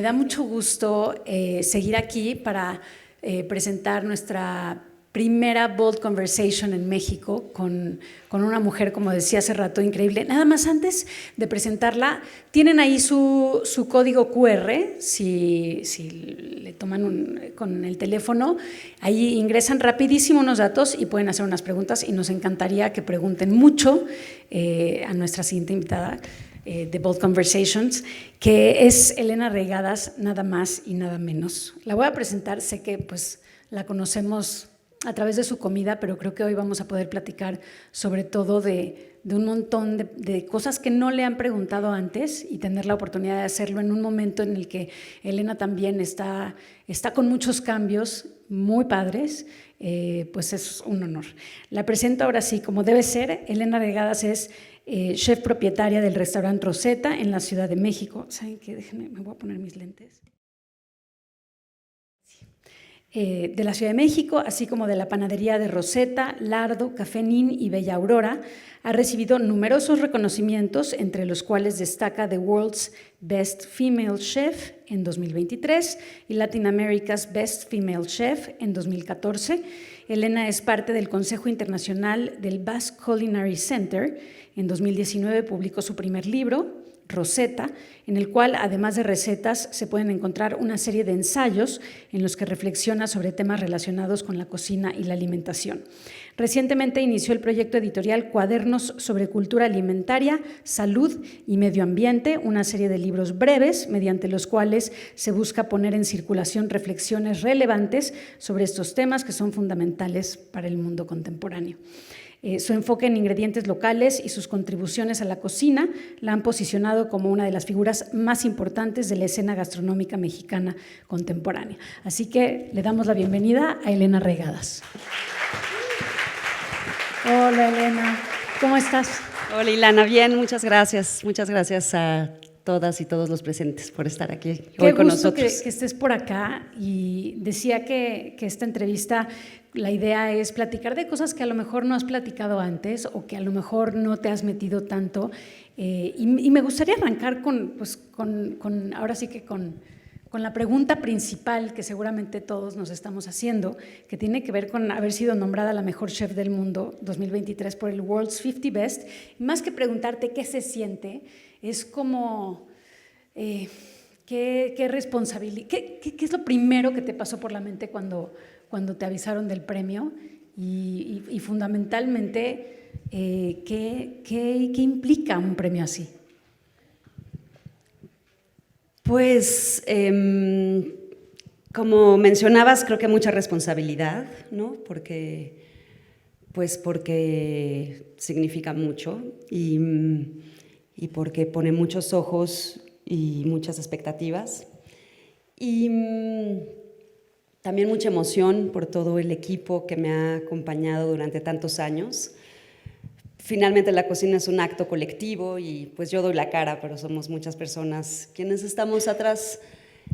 da mucho gusto seguir aquí para presentar nuestra primera Bold Conversation en México con una mujer, como decía hace rato, increíble. Nada más antes de presentarla, tienen ahí su código QR, si le toman con el teléfono, ahí ingresan rapidísimo unos datos y pueden hacer unas preguntas y nos encantaría que pregunten mucho a nuestra siguiente invitada de Bold Conversations, que es Elena Regadas, nada más y nada menos. La voy a presentar, sé que pues la conocemos a través de su comida, pero creo que hoy vamos a poder platicar sobre todo de un montón de cosas que no le han preguntado antes y tener la oportunidad de hacerlo en un momento en el que Elena también está con muchos cambios muy padres, pues es un honor. La presento ahora sí, como debe ser. Elena Regadas es chef propietaria del restaurante Rosetta en la Ciudad de México. ¿Saben qué? Déjenme, me voy a poner mis lentes. De la Ciudad de México, así como de la panadería de Rosetta, Lardo, Café Nin y Bella Aurora. Ha recibido numerosos reconocimientos, entre los cuales destaca The World's Best Female Chef en 2023 y Latin America's Best Female Chef en 2014. Elena es parte del Consejo Internacional del Basque Culinary Center. En 2019 publicó su primer libro, Rosetta, en el cual, además de recetas, se pueden encontrar una serie de ensayos en los que reflexiona sobre temas relacionados con la cocina y la alimentación. Recientemente inició el proyecto editorial Cuadernos sobre Cultura Alimentaria, Salud y Medio Ambiente, una serie de libros breves mediante los cuales se busca poner en circulación reflexiones relevantes sobre estos temas que son fundamentales para el mundo contemporáneo. Su enfoque en ingredientes locales y sus contribuciones a la cocina la han posicionado como una de las figuras más importantes de la escena gastronómica mexicana contemporánea. Así que le damos la bienvenida a Elena Regadas. Hola, Elena, ¿cómo estás? Hola, Ilana, bien, muchas gracias. Muchas gracias a todas y todos los presentes por estar aquí hoy con nosotros. Que estés por acá, y decía que esta entrevista, la idea es platicar de cosas que a lo mejor no has platicado antes o que a lo mejor no te has metido tanto, y me gustaría arrancar ahora sí que con la pregunta principal que seguramente todos nos estamos haciendo, que tiene que ver con haber sido nombrada la mejor chef del mundo 2023 por el World's 50 Best. Y más que preguntarte qué se siente, es como qué responsabilidad, qué es lo primero que te pasó por la mente cuando te avisaron del premio, y fundamentalmente qué implica un premio así. Pues, como mencionabas, creo que mucha responsabilidad, ¿no? Porque significa mucho y porque pone muchos ojos y muchas expectativas. Y también mucha emoción por todo el equipo que me ha acompañado durante tantos años. Finalmente la cocina es un acto colectivo y pues yo doy la cara, pero somos muchas personas quienes estamos atrás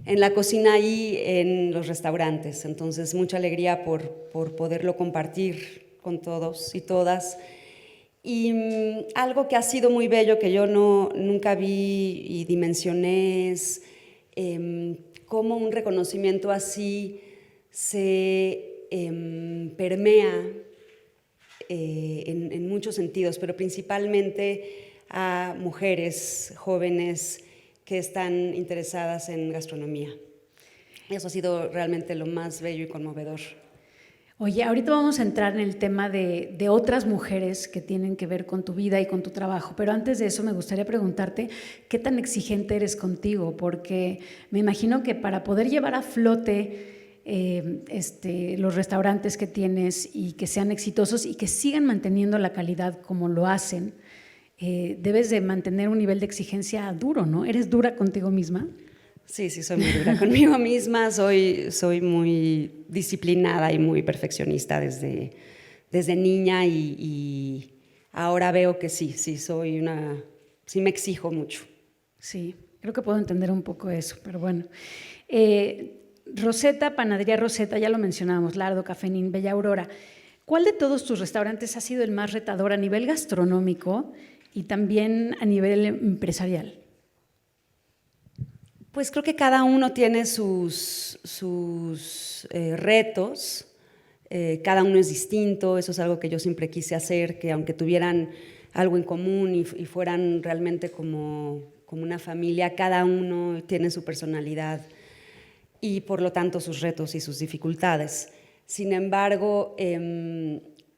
en la cocina y en los restaurantes. Entonces, mucha alegría por poderlo compartir con todos y todas. Y algo que ha sido muy bello, que yo nunca vi y dimensioné, es cómo un reconocimiento así se permea en muchos sentidos, pero principalmente a mujeres jóvenes que están interesadas en gastronomía. Eso ha sido realmente lo más bello y conmovedor. Oye, ahorita vamos a entrar en el tema de otras mujeres que tienen que ver con tu vida y con tu trabajo, pero antes de eso me gustaría preguntarte qué tan exigente eres contigo, porque me imagino que para poder llevar a flote los restaurantes que tienes y que sean exitosos y que sigan manteniendo la calidad como lo hacen, debes de mantener un nivel de exigencia duro, ¿no? ¿Eres dura contigo misma? Sí, soy muy dura conmigo misma, soy muy disciplinada y muy perfeccionista desde niña, y ahora veo que sí me exijo mucho. Sí, creo que puedo entender un poco eso, pero bueno. Rosetta, panadería Rosetta, ya lo mencionábamos, Lardo, Café Nin, Bella Aurora. ¿Cuál de todos tus restaurantes ha sido el más retador a nivel gastronómico y también a nivel empresarial? Pues creo que cada uno tiene sus retos, cada uno es distinto, eso es algo que yo siempre quise hacer, que aunque tuvieran algo en común y fueran realmente como una familia, cada uno tiene su personalidad y por lo tanto sus retos y sus dificultades. Sin embargo,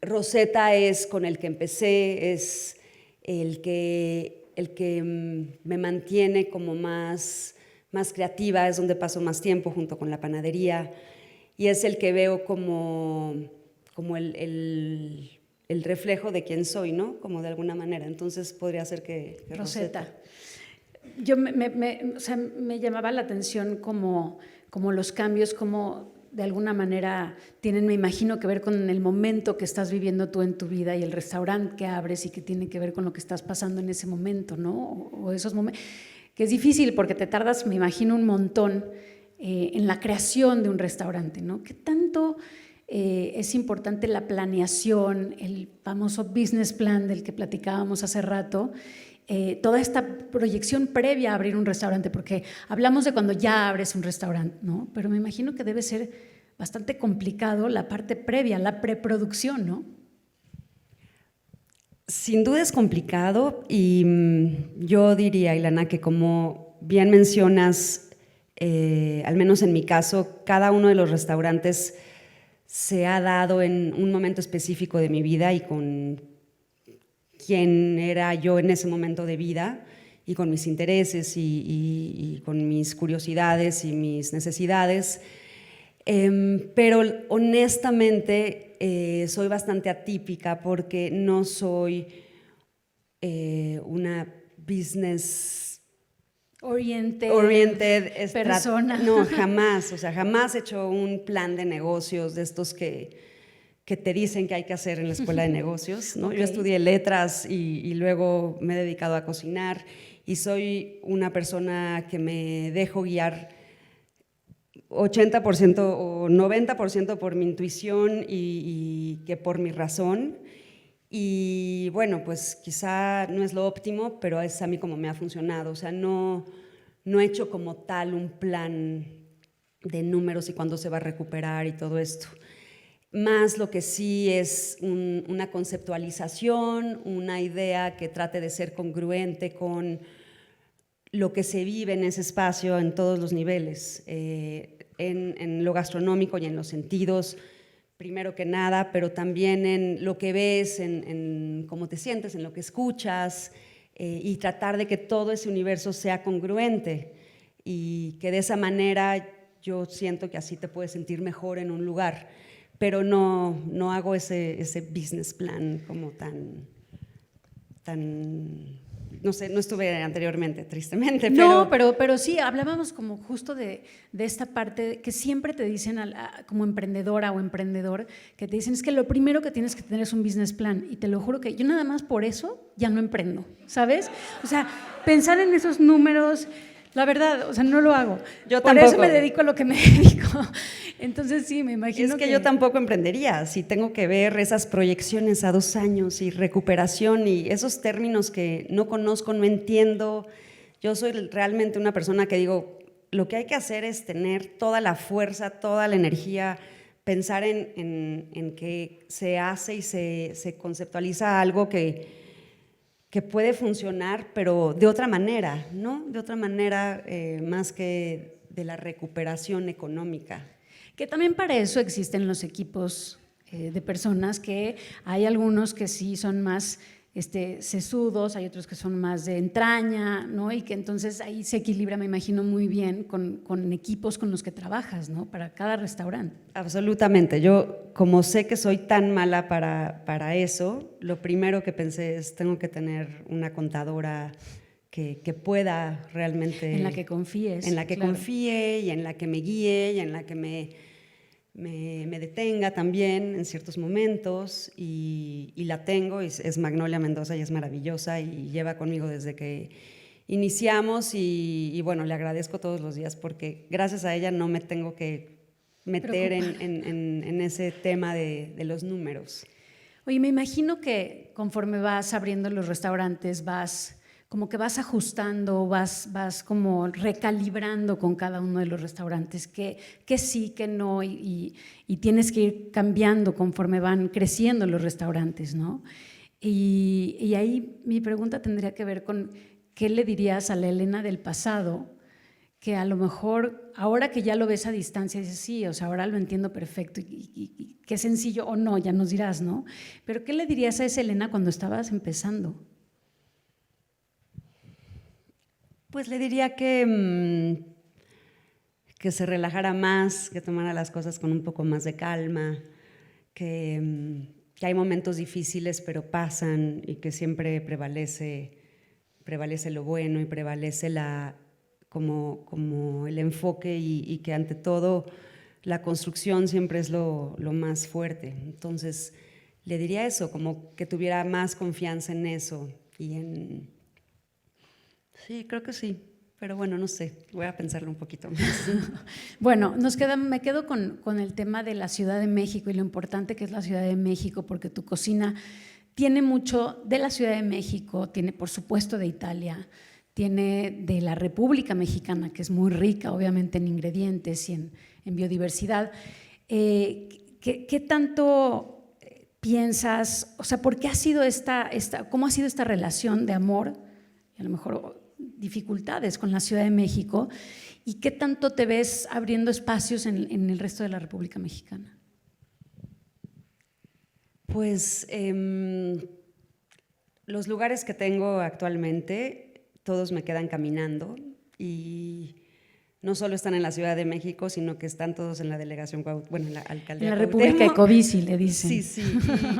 Rosetta es con el que empecé, es el que me mantiene como más creativa, es donde paso más tiempo junto con la panadería y es el que veo como el reflejo de quién soy, ¿no? Como de alguna manera. Entonces podría ser que Rosetta. Yo o sea, me llamaba la atención como los cambios, como de alguna manera tienen, me imagino, que ver con el momento que estás viviendo tú en tu vida y el restaurante que abres y que tiene que ver con lo que estás pasando en ese momento, ¿no? O esos momentos, que es difícil porque te tardas, me imagino, un montón en la creación de un restaurante, ¿no? ¿Qué tanto es importante la planeación, el famoso business plan del que platicábamos hace rato? Toda esta proyección previa a abrir un restaurante, porque hablamos de cuando ya abres un restaurante, ¿no? Pero me imagino que debe ser bastante complicado la parte previa, la preproducción, ¿no? Sin duda es complicado y yo diría, Ilana, que como bien mencionas, al menos en mi caso, cada uno de los restaurantes se ha dado en un momento específico de mi vida y con quién era yo en ese momento de vida y con mis intereses y con mis curiosidades y mis necesidades. Pero honestamente soy bastante atípica porque no soy una business oriented persona. No, jamás. O sea, jamás he hecho un plan de negocios de estos que te dicen que hay que hacer en la escuela de negocios, ¿no? Okay. Yo estudié letras y luego me he dedicado a cocinar y soy una persona que me dejo guiar 80% o 90% por mi intuición y que por mi razón. Y bueno, pues quizá no es lo óptimo, pero es a mí como me ha funcionado. O sea, no he hecho como tal un plan de números y cuándo se va a recuperar y todo esto. Más lo que sí es una conceptualización, una idea que trate de ser congruente con lo que se vive en ese espacio en todos los niveles, en lo gastronómico y en los sentidos, primero que nada, pero también en lo que ves, en cómo te sientes, en lo que escuchas, y tratar de que todo ese universo sea congruente y que de esa manera yo siento que así te puedes sentir mejor en un lugar. Pero no hago ese business plan como tan, no sé, no estuve anteriormente, tristemente. No, pero sí, hablábamos como justo de esta parte que siempre te dicen como emprendedora o emprendedor, que te dicen es que lo primero que tienes que tener es un business plan, y te lo juro que yo nada más por eso ya no emprendo, ¿sabes? O sea, pensar en esos números… La verdad, o sea, no lo hago. Yo Por tampoco. eso me dedico a lo que me dedico. Entonces sí, me imagino es que yo tampoco emprendería si tengo que ver esas proyecciones a 2 años y recuperación y esos términos que no conozco, no entiendo. Yo soy realmente una persona que digo, lo que hay que hacer es tener toda la fuerza, toda la energía, pensar en que se hace y se conceptualiza algo que puede funcionar, pero de otra manera, ¿no? De otra manera más que de la recuperación económica. Que también para eso existen los equipos de personas, que hay algunos que sí son más sesudos, hay otros que son más de entraña, ¿no? Y que entonces ahí se equilibra, me imagino, muy bien con equipos con los que trabajas, ¿no? Para cada restaurante. Absolutamente. Yo, como sé que soy tan mala para eso, lo primero que pensé es tengo que tener una contadora que pueda realmente… En la que confíes. En la que confíe y en la que me guíe y en la que me detenga también en ciertos momentos y la tengo, es Magnolia Mendoza y es maravillosa y lleva conmigo desde que iniciamos y bueno, le agradezco todos los días porque gracias a ella no me tengo que meter en ese tema de los números. Oye, me imagino que conforme vas abriendo los restaurantes vas como que vas ajustando, vas como recalibrando con cada uno de los restaurantes, que sí, que no, y tienes que ir cambiando conforme van creciendo los restaurantes, ¿no? Y ahí mi pregunta tendría que ver con qué le dirías a la Elena del pasado, que a lo mejor ahora que ya lo ves a distancia dices, sí, o sea, ahora lo entiendo perfecto y qué sencillo o no, ya nos dirás, ¿no? Pero ¿qué le dirías a esa Elena cuando estabas empezando? Pues le diría que se relajara más, que tomara las cosas con un poco más de calma, que hay momentos difíciles pero pasan y que siempre prevalece lo bueno y prevalece como el enfoque y que ante todo la construcción siempre es lo más fuerte. Entonces le diría eso, como que tuviera más confianza en eso Sí, creo que sí, pero bueno, no sé, voy a pensarlo un poquito más. Bueno, me quedo con el tema de la Ciudad de México y lo importante que es la Ciudad de México, porque tu cocina tiene mucho de la Ciudad de México, tiene por supuesto de Italia, tiene de la República Mexicana, que es muy rica obviamente en ingredientes y en biodiversidad. ¿Qué tanto piensas, o sea, por qué ha sido cómo ha sido esta relación de amor, y a lo mejor dificultades con la Ciudad de México, y qué tanto te ves abriendo espacios en el resto de la República Mexicana? Pues los lugares que tengo actualmente, todos me quedan caminando y no solo están en la Ciudad de México, sino que están todos en la delegación, bueno, en la alcaldía. En la República Ecobici, le dicen. Sí, sí,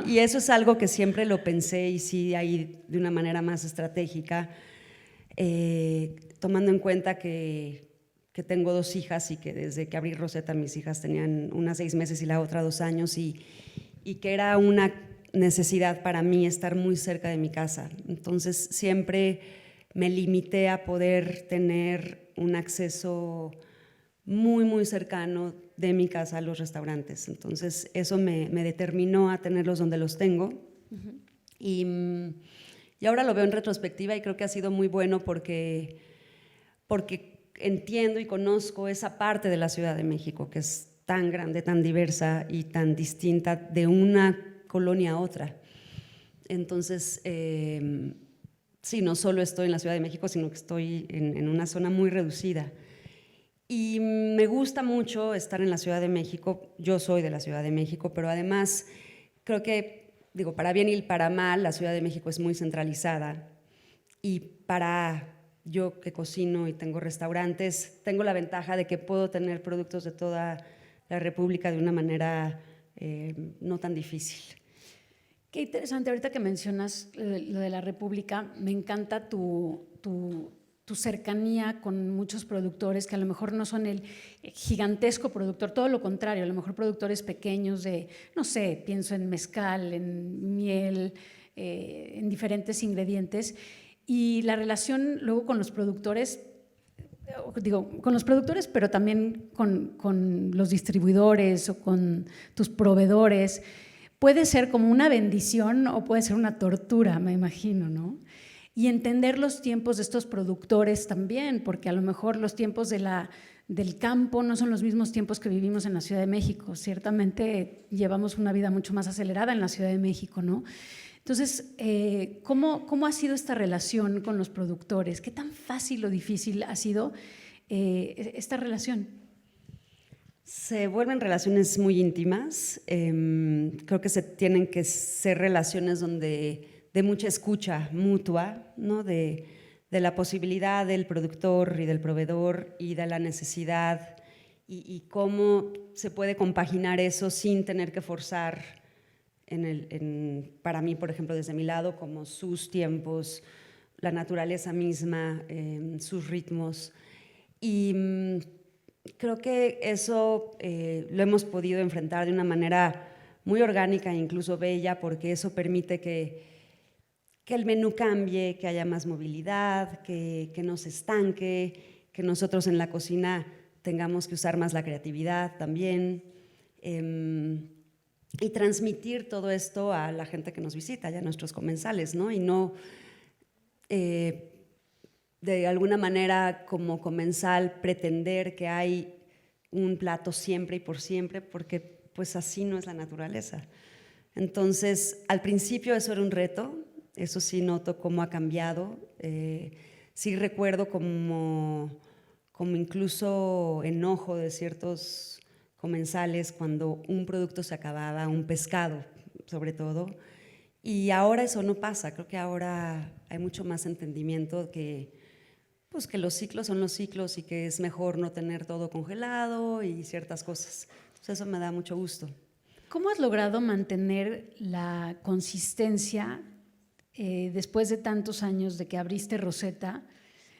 y eso es algo que siempre lo pensé y sí ahí de una manera más estratégica, tomando en cuenta que tengo 2 hijas y que desde que abrí Rosetta mis hijas tenían una 6 meses y la otra 2 años y que era una necesidad para mí estar muy cerca de mi casa. Entonces siempre me limité a poder tener un acceso muy, muy cercano de mi casa a los restaurantes. Entonces eso me determinó a tenerlos donde los tengo. Uh-huh. Y ahora lo veo en retrospectiva y creo que ha sido muy bueno porque entiendo y conozco esa parte de la Ciudad de México que es tan grande, tan diversa y tan distinta de una colonia a otra. Entonces, sí, no solo estoy en la Ciudad de México, sino que estoy en una zona muy reducida. Y me gusta mucho estar en la Ciudad de México. Yo soy de la Ciudad de México, pero además creo que, digo, para bien y para mal, la Ciudad de México es muy centralizada. Y para yo que cocino y tengo restaurantes, tengo la ventaja de que puedo tener productos de toda la República de una manera no tan difícil. Qué interesante, ahorita que mencionas lo de la República, me encanta tu cercanía con muchos productores que a lo mejor no son el gigantesco productor, todo lo contrario, a lo mejor productores pequeños de, no sé, pienso en mezcal, en miel, en diferentes ingredientes, y la relación luego con los productores, pero también con los distribuidores o con tus proveedores, puede ser como una bendición o puede ser una tortura, me imagino, ¿no? Y entender los tiempos de estos productores también, porque a lo mejor los tiempos del campo no son los mismos tiempos que vivimos en la Ciudad de México. Ciertamente llevamos una vida mucho más acelerada en la Ciudad de México, ¿no? Entonces, ¿cómo ha sido esta relación con los productores? ¿Qué tan fácil o difícil ha sido esta relación? Se vuelven relaciones muy íntimas. Creo que tienen que ser relaciones de mucha escucha mutua, ¿no? De la posibilidad del productor y del proveedor y de la necesidad y cómo se puede compaginar eso sin tener que forzar para mí, por ejemplo, desde mi lado, como sus tiempos, la naturaleza misma, sus ritmos. Y creo que eso lo hemos podido enfrentar de una manera muy orgánica e incluso bella, porque eso permite que el menú cambie, que haya más movilidad, que no se estanque, que nosotros en la cocina tengamos que usar más la creatividad también. Y transmitir todo esto a la gente que nos visita, ya nuestros comensales, ¿no? Y no de alguna manera como comensal pretender que hay un plato siempre y por siempre, porque pues así no es la naturaleza. Entonces, al principio eso era un reto, eso sí noto cómo ha cambiado. Sí recuerdo como incluso enojo de ciertos comensales cuando un producto se acababa, un pescado sobre todo, y ahora eso no pasa. Creo que ahora hay mucho más entendimiento pues que los ciclos son los ciclos y que es mejor no tener todo congelado y ciertas cosas. Entonces eso me da mucho gusto. ¿Cómo has logrado mantener la consistencia después de tantos años de que abriste Rosetta?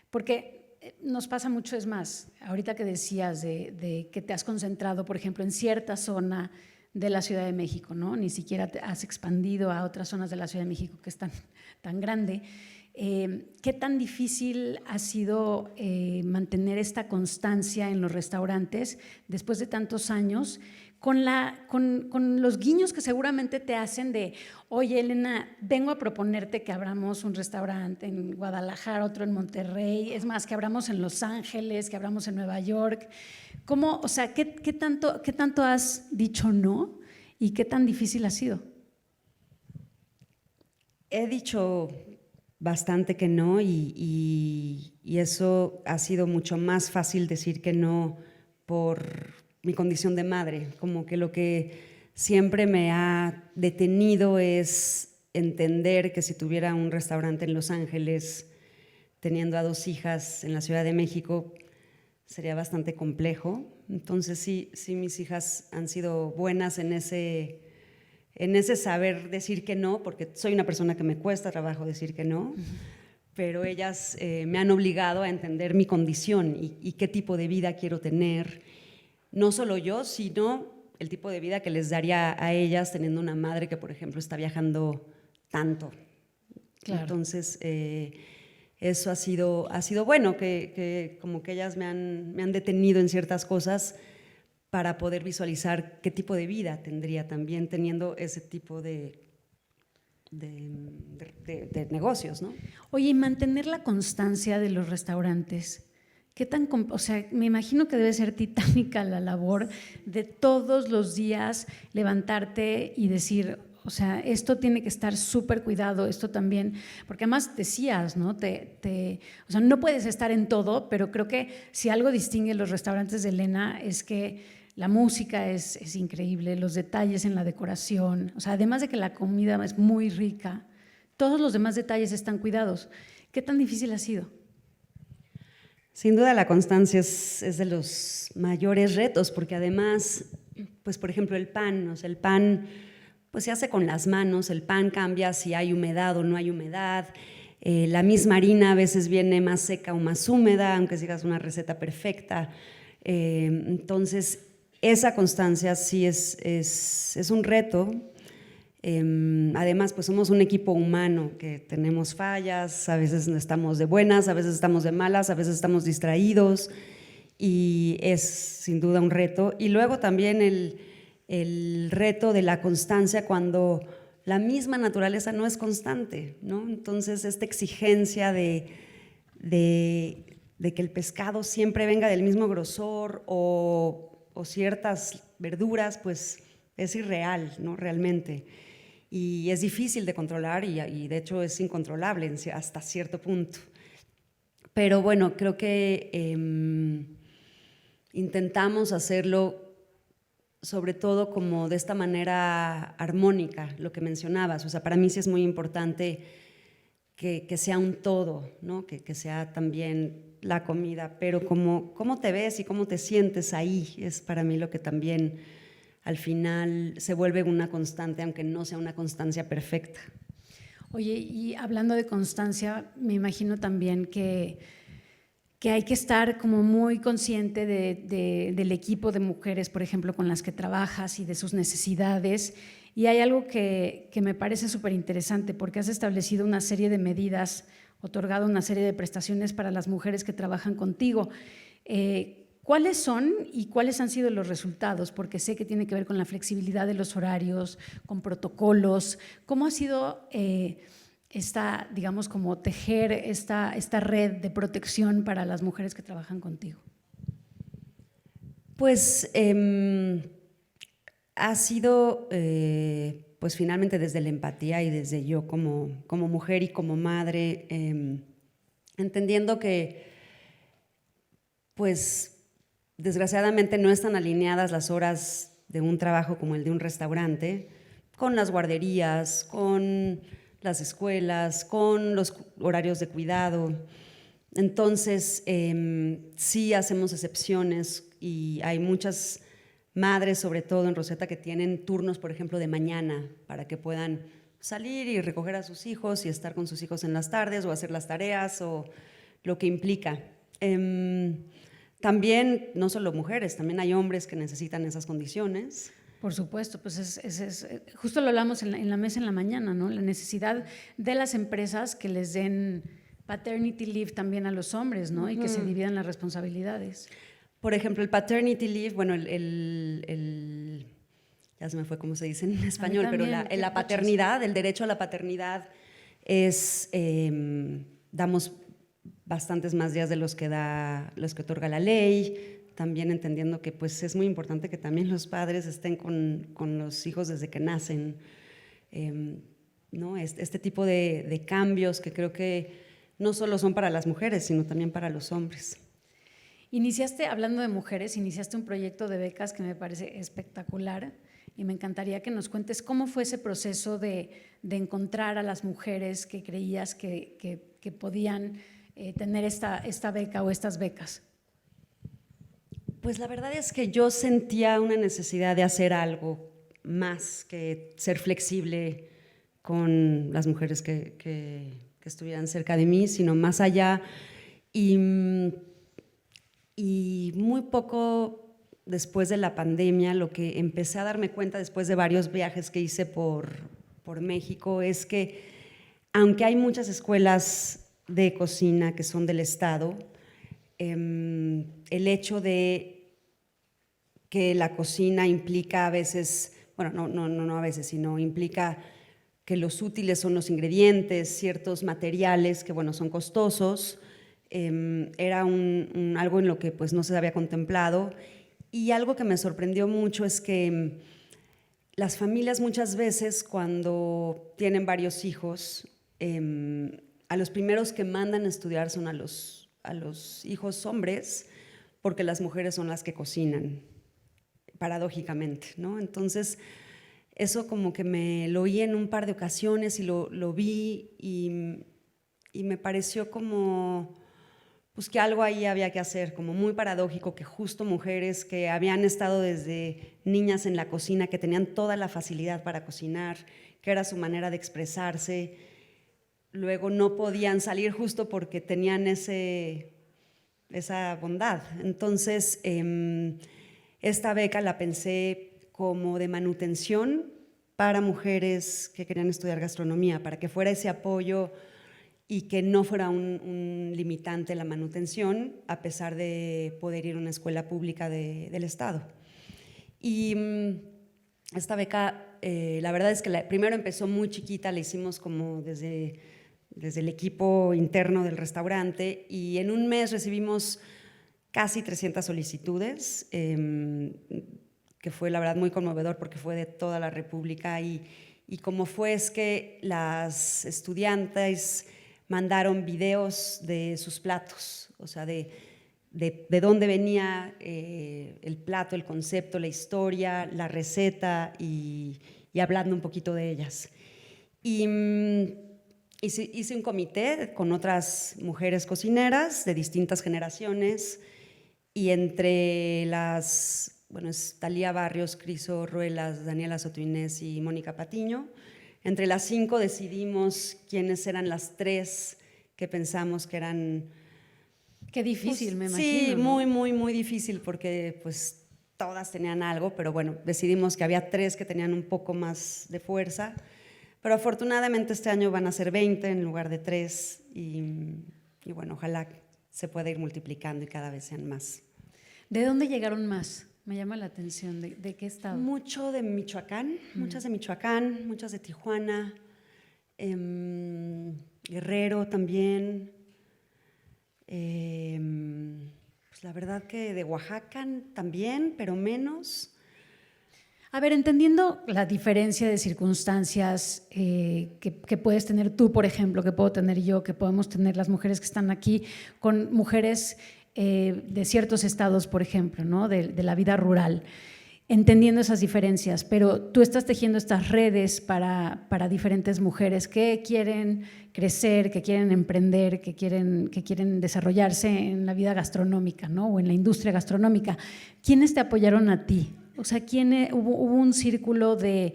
Porque nos pasa mucho, es más, ahorita que decías de que te has concentrado, por ejemplo, en cierta zona de la Ciudad de México, ¿no? Ni siquiera te has expandido a otras zonas de la Ciudad de México que es tan grande. ¿Qué tan difícil ha sido mantener esta constancia en los restaurantes después de tantos años, con los guiños que seguramente te hacen de, oye, Elena, vengo a proponerte que abramos un restaurante en Guadalajara, otro en Monterrey, es más, que abramos en Los Ángeles, que abramos en Nueva York? ¿Cómo, o sea, qué tanto has dicho no y qué tan difícil ha sido? He dicho bastante que no y eso ha sido mucho más fácil decir que no por mi condición de madre, como que lo que siempre me ha detenido es entender que si tuviera un restaurante en Los Ángeles teniendo a 2 hijas en la Ciudad de México sería bastante complejo. Entonces sí, mis hijas han sido buenas en ese saber decir que no, porque soy una persona que me cuesta trabajo decir que no, pero ellas me han obligado a entender mi condición y qué tipo de vida quiero tener, no solo yo, sino el tipo de vida que les daría a ellas teniendo una madre que, por ejemplo, está viajando tanto. Claro. Entonces, eso ha sido bueno, que como que ellas me han detenido en ciertas cosas para poder visualizar qué tipo de vida tendría también teniendo ese tipo de negocios, ¿no? Oye, y mantener la constancia de los restaurantes, ¿qué tan, o sea, me imagino que debe ser titánica la labor de todos los días levantarte y decir, o sea, esto tiene que estar súper cuidado, esto también, porque además decías, ¿no? O sea, no puedes estar en todo, pero creo que si algo distingue los restaurantes de Elena es que la música es increíble, los detalles en la decoración, o sea, además de que la comida es muy rica, todos los demás detalles están cuidados. ¿Qué tan difícil ha sido? Sin duda la constancia es de los mayores retos, porque además, pues por ejemplo el pan, o sea, el pan pues se hace con las manos, el pan cambia si hay humedad o no hay humedad, la misma harina a veces viene más seca o más húmeda, aunque sigas una receta perfecta, entonces esa constancia sí es un reto. Además, pues somos un equipo humano que tenemos fallas, a veces estamos de buenas, a veces estamos de malas, a veces estamos distraídos y es sin duda un reto. Y luego también el reto de la constancia cuando la misma naturaleza no es constante, ¿no? Entonces, esta exigencia de que el pescado siempre venga del mismo grosor o ciertas verduras, pues es irreal, ¿no? Realmente. Y es difícil de controlar y de hecho es incontrolable hasta cierto punto. Pero bueno, creo que intentamos hacerlo sobre todo como de esta manera armónica, lo que mencionabas. O sea, para mí sí es muy importante que sea un todo, ¿no? Que sea también la comida, pero cómo te ves y cómo te sientes ahí es para mí lo que también al final se vuelve una constante, aunque no sea una constancia perfecta. Oye, y hablando de constancia, me imagino también que hay que estar como muy consciente del equipo de mujeres, por ejemplo, con las que trabajas y de sus necesidades. Y hay algo que me parece súper interesante porque has establecido una serie de medidas, otorgado una serie de prestaciones para las mujeres que trabajan contigo. ¿Cuáles son y cuáles han sido los resultados? Porque sé que tiene que ver con la flexibilidad de los horarios, con protocolos. ¿Cómo ha sido digamos, como tejer esta red de protección para las mujeres que trabajan contigo? Pues ha sido, pues finalmente desde la empatía y desde yo como mujer y como madre, entendiendo que, pues desgraciadamente no están alineadas las horas de un trabajo como el de un restaurante, con las guarderías, con las escuelas, con los horarios de cuidado. Entonces, sí hacemos excepciones y hay muchas madres, sobre todo en Rosetta, que tienen turnos, por ejemplo, de mañana para que puedan salir y recoger a sus hijos y estar con sus hijos en las tardes o hacer las tareas o lo que implica. También, no solo mujeres, también hay hombres que necesitan esas condiciones. Por supuesto, pues justo lo hablamos en la mesa en la mañana, ¿no? La necesidad de las empresas que les den paternity leave también a los hombres, ¿no? Y que se dividan las responsabilidades. Por ejemplo, el paternity leave, bueno, ya se me fue cómo se dice en español, pero la paternidad, el derecho a la paternidad es, damos bastantes más días de los que otorga la ley, también entendiendo que pues es muy importante que también los padres estén con los hijos desde que nacen, ¿no? Este tipo de cambios que creo que no solo son para las mujeres, sino también para los hombres. Hablando de mujeres, iniciaste un proyecto de becas que me parece espectacular y me encantaría que nos cuentes cómo fue ese proceso de encontrar a las mujeres que creías que podían tener esta beca o estas becas. Pues la verdad es que yo sentía una necesidad de hacer algo más que ser flexible con las mujeres que estuvieran cerca de mí, sino más allá. Y muy poco después de la pandemia, lo que empecé a darme cuenta después de varios viajes que hice por México es que, aunque hay muchas escuelas de cocina que son del Estado, el hecho de que la cocina implica a veces, bueno, no a veces, sino implica que los útiles son los ingredientes, ciertos materiales que, bueno, son costosos. Era algo en lo que pues no se había contemplado, y algo que me sorprendió mucho es que las familias muchas veces cuando tienen varios hijos, a los primeros que mandan a estudiar son a los hijos hombres, porque las mujeres son las que cocinan, paradójicamente, ¿no? Entonces eso como que me lo oí en un par de ocasiones y lo vi y me pareció como pues que algo ahí había que hacer, como muy paradójico que justo mujeres que habían estado desde niñas en la cocina, que tenían toda la facilidad para cocinar, que era su manera de expresarse, luego no podían salir justo porque tenían esa bondad. Entonces, esta beca la pensé como de manutención para mujeres que querían estudiar gastronomía, para que fuera ese apoyo y que no fuera un limitante la manutención, a pesar de poder ir a una escuela pública del Estado. Y esta beca, la verdad es que primero empezó muy chiquita, la hicimos como desde el equipo interno del restaurante, y en un mes recibimos casi 300 solicitudes, que fue la verdad muy conmovedor porque fue de toda la República, y como fue es que las estudiantes mandaron videos de sus platos, o sea, de dónde venía el plato, el concepto, la historia, la receta, y hablando un poquito de ellas. Y hice un comité con otras mujeres cocineras de distintas generaciones, y entre bueno, es Talía Barrios, Criso Ruelas, Daniela Sotoinés y Mónica Patiño. Entre las 5 decidimos quiénes eran las 3 que pensamos que eran… Qué difícil, pues, me imagino. Sí, muy, muy, muy difícil, porque pues todas tenían algo, pero bueno, decidimos que había 3 que tenían un poco más de fuerza, pero afortunadamente este año van a ser 20 en lugar de 3, y bueno, ojalá se pueda ir multiplicando y cada vez sean más. ¿De dónde llegaron más? Me llama la atención. ¿De qué estado? Mucho de Michoacán, muchas de Michoacán, muchas de Tijuana, Guerrero también. Pues la verdad que de Oaxaca también, pero menos. A ver, entendiendo la diferencia de circunstancias que puedes tener tú, por ejemplo, que puedo tener yo, que podemos tener las mujeres que están aquí, con mujeres de ciertos estados, por ejemplo, ¿no? de la vida rural, entendiendo esas diferencias, pero tú estás tejiendo estas redes para diferentes mujeres que quieren crecer, que quieren emprender, que quieren desarrollarse en la vida gastronómica, ¿no? O en la industria gastronómica. ¿Quiénes te apoyaron a ti? O sea, hubo un círculo de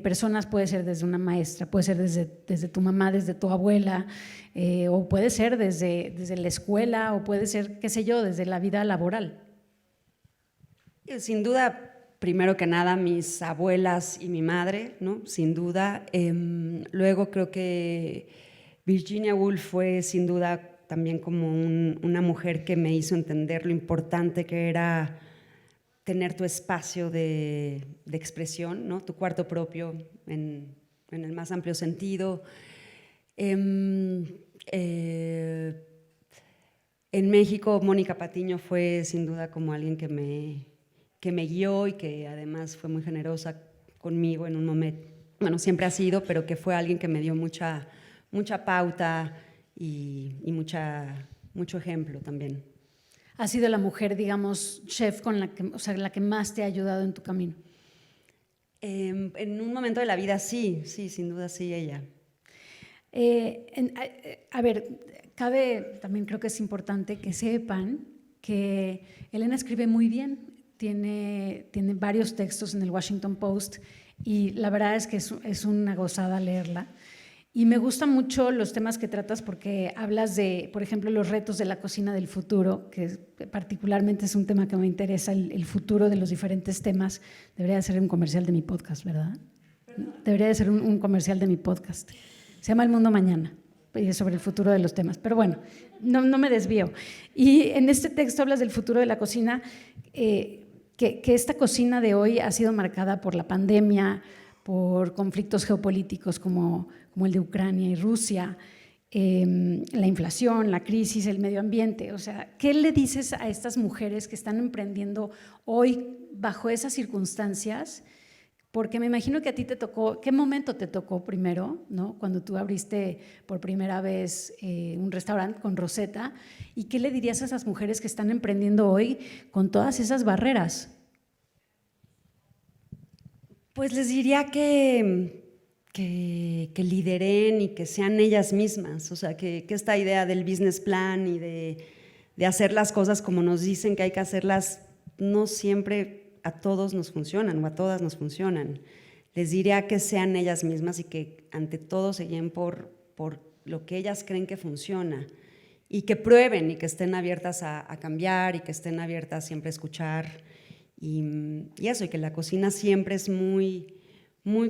personas, puede ser desde una maestra, puede ser desde tu mamá, desde tu abuela, o puede ser desde la escuela, o puede ser, qué sé yo, desde la vida laboral. Sin duda, primero que nada, mis abuelas y mi madre, ¿no? Sin duda. Luego creo que Virginia Woolf fue sin duda también como una mujer que me hizo entender lo importante que era tener tu espacio de expresión, ¿no? Tu cuarto propio en el más amplio sentido. En México, Mónica Patiño fue sin duda como alguien que me guió y que además fue muy generosa conmigo en un momento, bueno, siempre ha sido, pero que fue alguien que me dio mucha pauta y mucho ejemplo también. ¿Ha sido la mujer, digamos, chef con la que más te ha ayudado en tu camino? En un momento de la vida sí, sin duda sí, ella. A ver, también creo que es importante que sepan que Elena escribe muy bien, tiene varios textos en el Washington Post y la verdad es que es una gozada leerla. Y me gustan mucho los temas que tratas porque hablas de, por ejemplo, los retos de la cocina del futuro, que particularmente es un tema que me interesa, el futuro de los diferentes temas. Debería de ser un comercial de mi podcast, ¿verdad? ¿Perdón? Debería de ser un comercial de mi podcast. Se llama El Mundo Mañana y es sobre el futuro de los temas. Pero bueno, no me desvío. Y en este texto hablas del futuro de la cocina, que esta cocina de hoy ha sido marcada por la pandemia, por conflictos geopolíticos como el de Ucrania y Rusia, la inflación, la crisis, el medio ambiente. O sea, ¿qué le dices a estas mujeres que están emprendiendo hoy bajo esas circunstancias? Porque me imagino que a ti te tocó, ¿qué momento te tocó primero, ¿no? Cuando tú abriste por primera vez un restaurante con Rosetta? ¿Y qué le dirías a esas mujeres que están emprendiendo hoy con todas esas barreras? Pues les diría que lideren y que sean ellas mismas, o sea, que esta idea del business plan y de hacer las cosas como nos dicen que hay que hacerlas, no siempre a todos nos funcionan o a todas nos funcionan. Les diría que sean ellas mismas y que ante todo se guíen por lo que ellas creen que funciona y que prueben y que estén abiertas a cambiar y que estén abiertas siempre a escuchar y eso, y que la cocina siempre es muy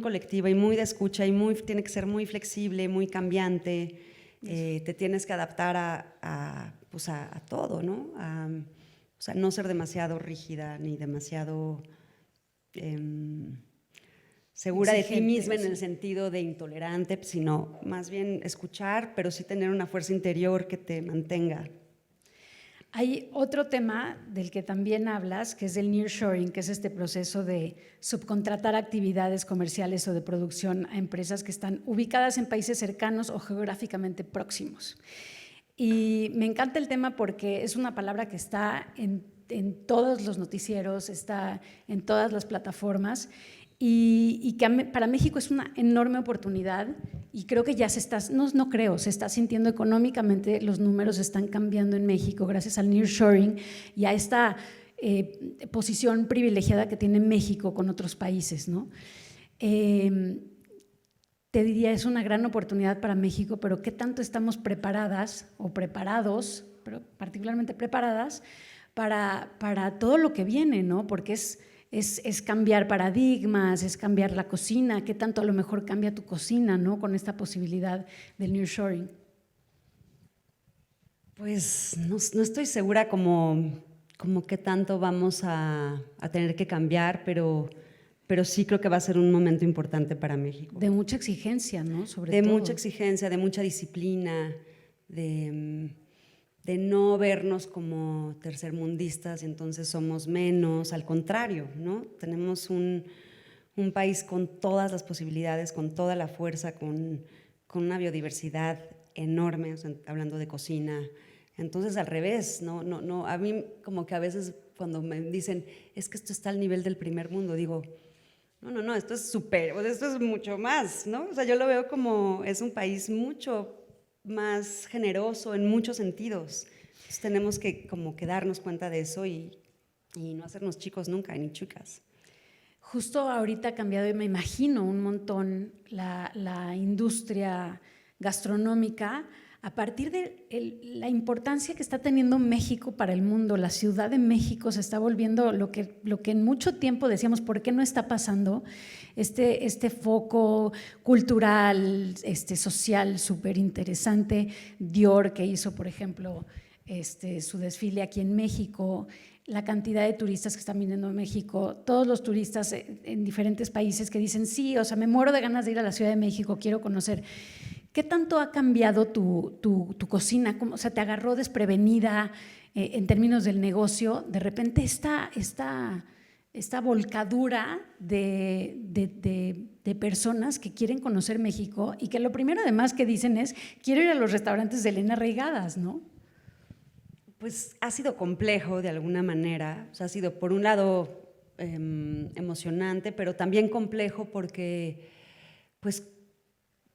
colectiva y muy de escucha y tiene que ser muy flexible, muy cambiante, te tienes que adaptar a todo, ¿no? O sea, no ser demasiado rígida ni demasiado segura exigente, de ti misma en el sentido de intolerante, sino más bien escuchar, pero sí tener una fuerza interior que te mantenga. Hay otro tema del que también hablas, que es el nearshoring, que es este proceso de subcontratar actividades comerciales o de producción a empresas que están ubicadas en países cercanos o geográficamente próximos. Y me encanta el tema porque es una palabra que está en todos los noticieros, está en todas las plataformas y que para México es una enorme oportunidad y creo que ya se está sintiendo económicamente, los números están cambiando en México gracias al nearshoring y a esta posición privilegiada que tiene México con otros países, ¿no? Te diría, es una gran oportunidad para México, pero ¿qué tanto estamos preparadas o preparados, pero particularmente preparadas, para todo lo que viene, ¿no? Porque es cambiar paradigmas, es cambiar la cocina, ¿qué tanto a lo mejor cambia tu cocina, ¿no? Con esta posibilidad del nearshoring. Pues no estoy segura como qué tanto vamos a tener que cambiar, pero pero sí creo que va a ser un momento importante para México. De mucha exigencia, ¿no? Sobre de todo. mucha exigencia, de mucha disciplina, de no vernos como tercermundistas y entonces somos menos, al contrario, ¿no? Tenemos un país con todas las posibilidades, con toda la fuerza, con una biodiversidad enorme, o sea, hablando de cocina. Entonces, al revés, no, a mí como que a veces cuando me dicen, es que esto está al nivel del primer mundo, digo, no, esto es súper, o sea, esto es mucho más, ¿no? O sea, yo lo veo como es un país mucho más generoso en muchos sentidos. Entonces tenemos que como que darnos cuenta de eso y no hacernos chicos nunca, ni chicas. Justo ahorita ha cambiado, y me imagino, un montón la industria gastronómica a partir de la importancia que está teniendo México para el mundo. La Ciudad de México se está volviendo lo que en mucho tiempo decíamos, ¿por qué no está pasando? Este foco cultural, social, súper interesante. Dior, que hizo, por ejemplo, su desfile aquí en México, la cantidad de turistas que están viniendo a México, todos los turistas en diferentes países que dicen, sí, o sea, me muero de ganas de ir a la Ciudad de México, quiero conocer. ¿Qué tanto ha cambiado tu cocina? ¿Cómo, o sea, te agarró desprevenida en términos del negocio? De repente esta volcadura de personas que quieren conocer México y que lo primero además que dicen es, quiero ir a los restaurantes de Elena Reigadas, ¿no? Pues ha sido complejo de alguna manera, o sea, ha sido por un lado emocionante, pero también complejo porque, pues,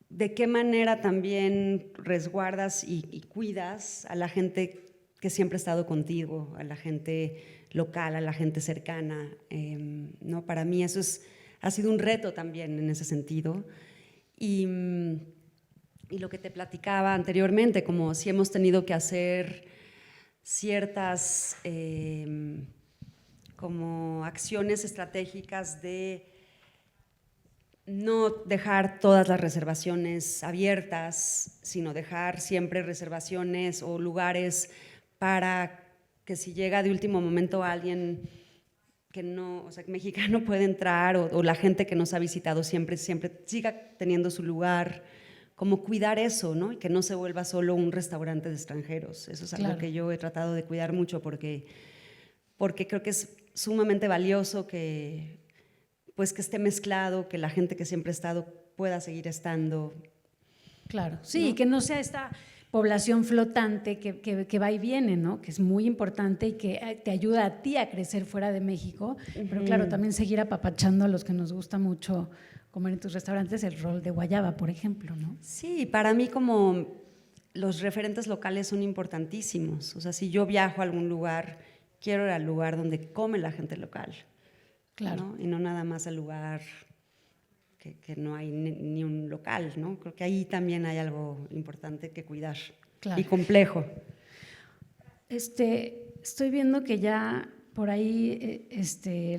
de qué manera también resguardas y cuidas a la gente que siempre ha estado contigo, a la gente local, a la gente cercana, ¿no? Para mí eso ha sido un reto también en ese sentido. Y lo que te platicaba anteriormente, como si hemos tenido que hacer ciertas como acciones estratégicas de no dejar todas las reservaciones abiertas, sino dejar siempre reservaciones o lugares para que si llega de último momento alguien que no, o sea, que mexicano puede entrar o la gente que nos ha visitado siempre siga teniendo su lugar, como cuidar eso, ¿no? Y que no se vuelva solo un restaurante de extranjeros. Eso es algo que yo he tratado de cuidar mucho porque creo que es sumamente valioso que esté mezclado, que la gente que siempre ha estado pueda seguir estando. Claro, sí, ¿no? Que no sea esta población flotante que va y viene, ¿no? Que es muy importante y que te ayuda a ti a crecer fuera de México, pero claro, también seguir apapachando a los que nos gusta mucho comer en tus restaurantes el rol de guayaba, por ejemplo, ¿no? Sí, para mí como los referentes locales son importantísimos. O sea, si yo viajo a algún lugar, quiero ir al lugar donde come la gente local. Claro. ¿No? Y no nada más al lugar que no hay ni un local, ¿no? Creo que ahí también hay algo importante que cuidar. Claro. Y complejo. Estoy viendo que ya por ahí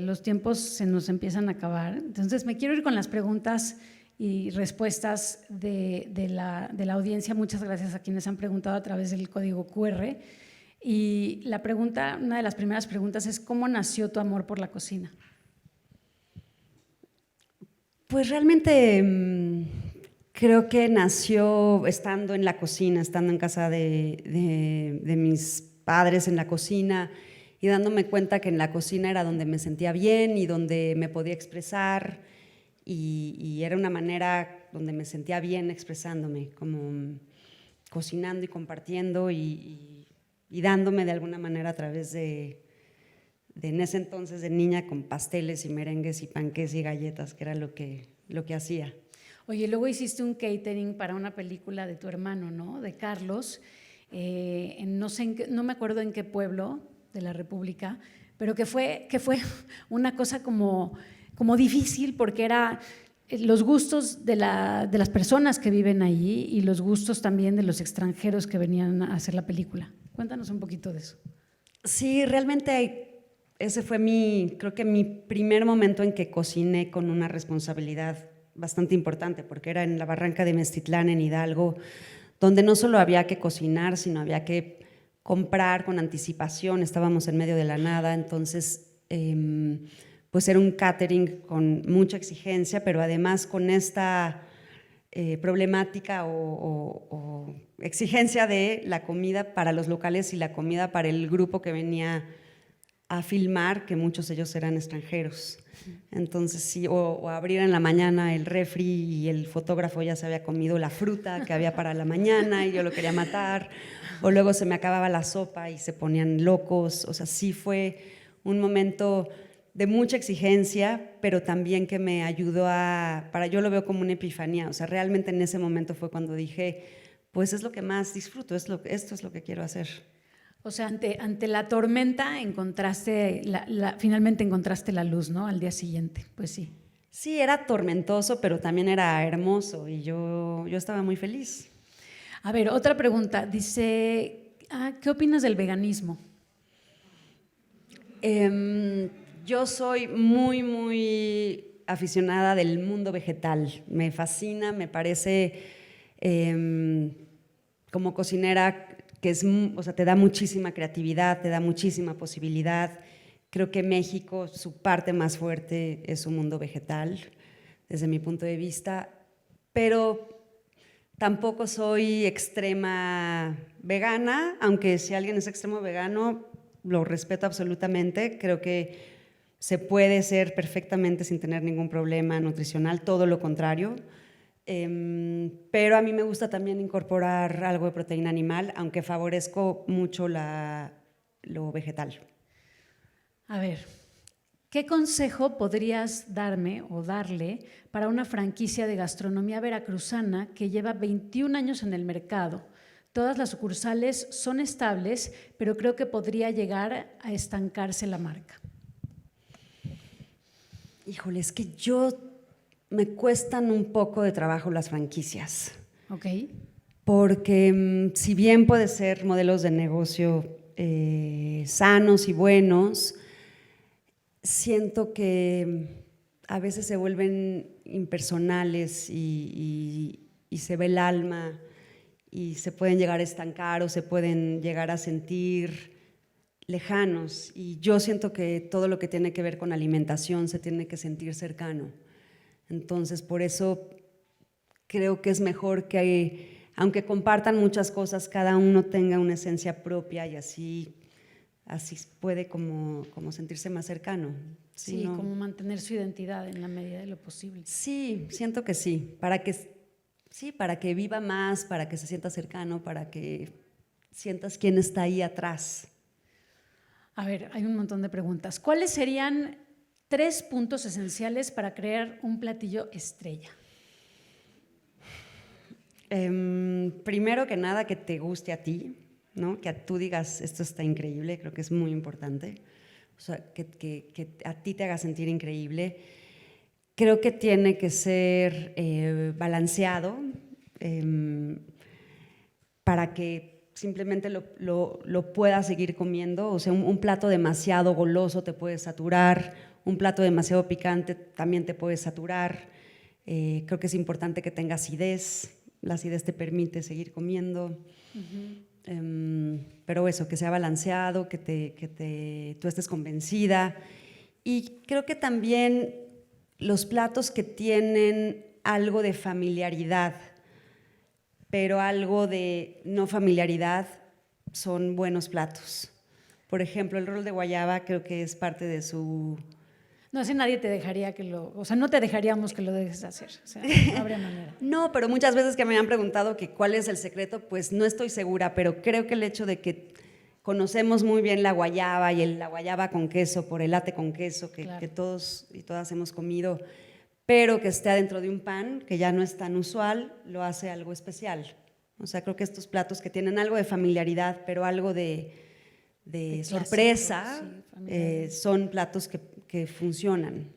los tiempos se nos empiezan a acabar. Entonces me quiero ir con las preguntas y respuestas de la audiencia. Muchas gracias a quienes han preguntado a través del código QR. Y una de las primeras preguntas es, ¿cómo nació tu amor por la cocina? Pues realmente creo que nació estando en la cocina, estando en casa de mis padres en la cocina y dándome cuenta que en la cocina era donde me sentía bien y donde me podía expresar y era una manera donde me sentía bien expresándome, como cocinando y compartiendo y dándome de alguna manera a través de en ese entonces de niña con pasteles y merengues y panqués y galletas, que era lo que hacía. Oye, luego hiciste un catering para una película de tu hermano, ¿no? De Carlos, no me acuerdo en qué pueblo de la República, pero que fue una cosa como difícil porque era los gustos de las personas que viven allí y los gustos también de los extranjeros que venían a hacer la película. Cuéntanos un poquito de eso. Sí, realmente ese fue creo que mi primer momento en que cociné con una responsabilidad bastante importante, porque era en la Barranca de Meztitlán, en Hidalgo, donde no solo había que cocinar, sino había que comprar con anticipación, estábamos en medio de la nada, entonces pues era un catering con mucha exigencia, pero además con esta problemática o exigencia de la comida para los locales y la comida para el grupo que venía a filmar, que muchos de ellos eran extranjeros. Entonces, sí, o abrir en la mañana el refri y el fotógrafo ya se había comido la fruta que había para la mañana y yo lo quería matar, o luego se me acababa la sopa y se ponían locos. O sea, sí fue un momento de mucha exigencia, pero también que me ayudó yo lo veo como una epifanía. O sea, realmente en ese momento fue cuando dije, pues es lo que más disfruto, esto es lo que quiero hacer. O sea, ante la tormenta finalmente encontraste la luz, ¿no? Al día siguiente, pues sí. Sí, era tormentoso, pero también era hermoso y yo estaba muy feliz. A ver, otra pregunta. Dice, ¿qué opinas del veganismo? Yo soy muy, muy aficionada del mundo vegetal. Me fascina, me parece como cocinera o sea, te da muchísima creatividad, te da muchísima posibilidad. Creo que México, su parte más fuerte es su mundo vegetal, desde mi punto de vista, pero tampoco soy extrema vegana, aunque si alguien es extremo vegano, lo respeto absolutamente. Creo que se puede ser perfectamente sin tener ningún problema nutricional, todo lo contrario. Pero a mí me gusta también incorporar algo de proteína animal, aunque favorezco mucho lo vegetal. A ver, ¿qué consejo podrías darme o darle para una franquicia de gastronomía veracruzana que lleva 21 años en el mercado? Todas las sucursales son estables, pero creo que podría llegar a estancarse la marca. Híjole, es que me cuestan un poco de trabajo las franquicias. Ok. Porque si bien puede ser modelos de negocio sanos y buenos, siento que a veces se vuelven impersonales y se ve el alma y se pueden llegar a estancar o se pueden llegar a sentir lejanos. Y yo siento que todo lo que tiene que ver con alimentación se tiene que sentir cercano. Entonces, por eso creo que es mejor que, aunque compartan muchas cosas, cada uno tenga una esencia propia y así puede como sentirse más cercano. Sí, como mantener su identidad en la medida de lo posible. Sí, siento que sí, para que viva más, para que se sienta cercano, para que sientas quién está ahí atrás. A ver, hay un montón de preguntas. ¿Cuáles serían 3 puntos esenciales para crear un platillo estrella? Primero que nada, que te guste a ti, ¿no? Que tú digas, esto está increíble, creo que es muy importante. O sea, que a ti te haga sentir increíble. Creo que tiene que ser balanceado para que simplemente lo puedas seguir comiendo. O sea, un plato demasiado goloso te puede saturar, un plato demasiado picante también te puede saturar. Creo que es importante que tenga acidez. La acidez te permite seguir comiendo. Pero eso, que sea balanceado, que tú estés convencida. Y creo que también los platos que tienen algo de familiaridad, pero algo de no familiaridad, son buenos platos. Por ejemplo, el rol de guayaba creo que es parte de su... No, así nadie te dejaría o sea, no te dejaríamos que lo dejes hacer, o sea, no habría manera. No, pero muchas veces que me han preguntado que cuál es el secreto, pues no estoy segura, pero creo que el hecho de que conocemos muy bien la guayaba y la guayaba con queso, por el latte con queso, Claro. que todos y todas hemos comido, pero que esté adentro de un pan, que ya no es tan usual, lo hace algo especial. O sea, creo que estos platos que tienen algo de familiaridad, pero algo de sorpresa, sí, son platos que funcionan.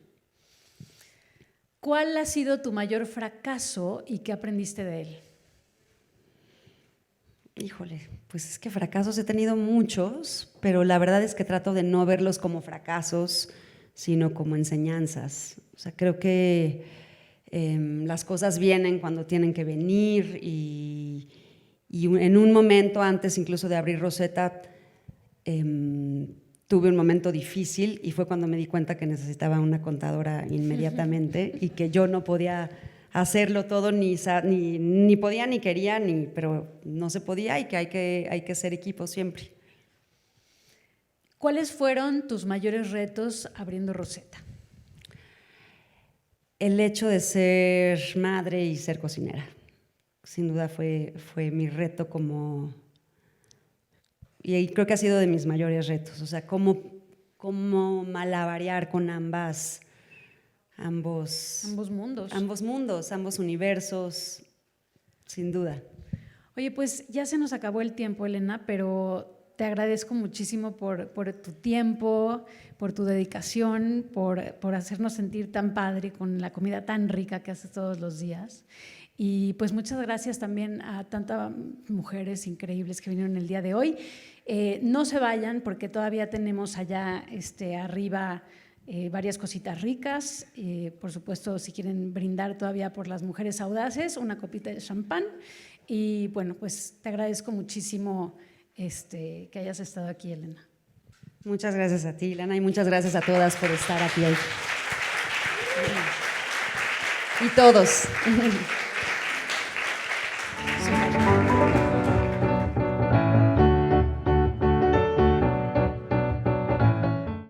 ¿Cuál ha sido tu mayor fracaso y qué aprendiste de él? Híjole, pues es que fracasos he tenido muchos, pero la verdad es que trato de no verlos como fracasos, sino como enseñanzas. O sea, creo que las cosas vienen cuando tienen que venir y en un momento antes incluso de abrir Rosetta, tuve un momento difícil y fue cuando me di cuenta que necesitaba una contadora inmediatamente y que yo no podía hacerlo todo, ni podía, ni quería, pero no se podía y que hay que ser equipo siempre. ¿Cuáles fueron tus mayores retos abriendo Rosetta? El hecho de ser madre y ser cocinera. Sin duda fue mi reto y creo que ha sido de mis mayores retos. O sea, cómo malabarear con ambos mundos. Ambos mundos, ambos universos, sin duda. Oye, pues ya se nos acabó el tiempo, Elena, pero te agradezco muchísimo por tu tiempo, por tu dedicación, por hacernos sentir tan padre con la comida tan rica que haces todos los días. Y pues muchas gracias también a tantas mujeres increíbles que vinieron el día de hoy. No se vayan porque todavía tenemos allá arriba varias cositas ricas. Por supuesto, si quieren brindar todavía por las mujeres audaces, una copita de champán. Y bueno, pues te agradezco muchísimo que hayas estado aquí, Elena. Muchas gracias a ti, Elena, y muchas gracias a todas por estar aquí hoy. Y todos.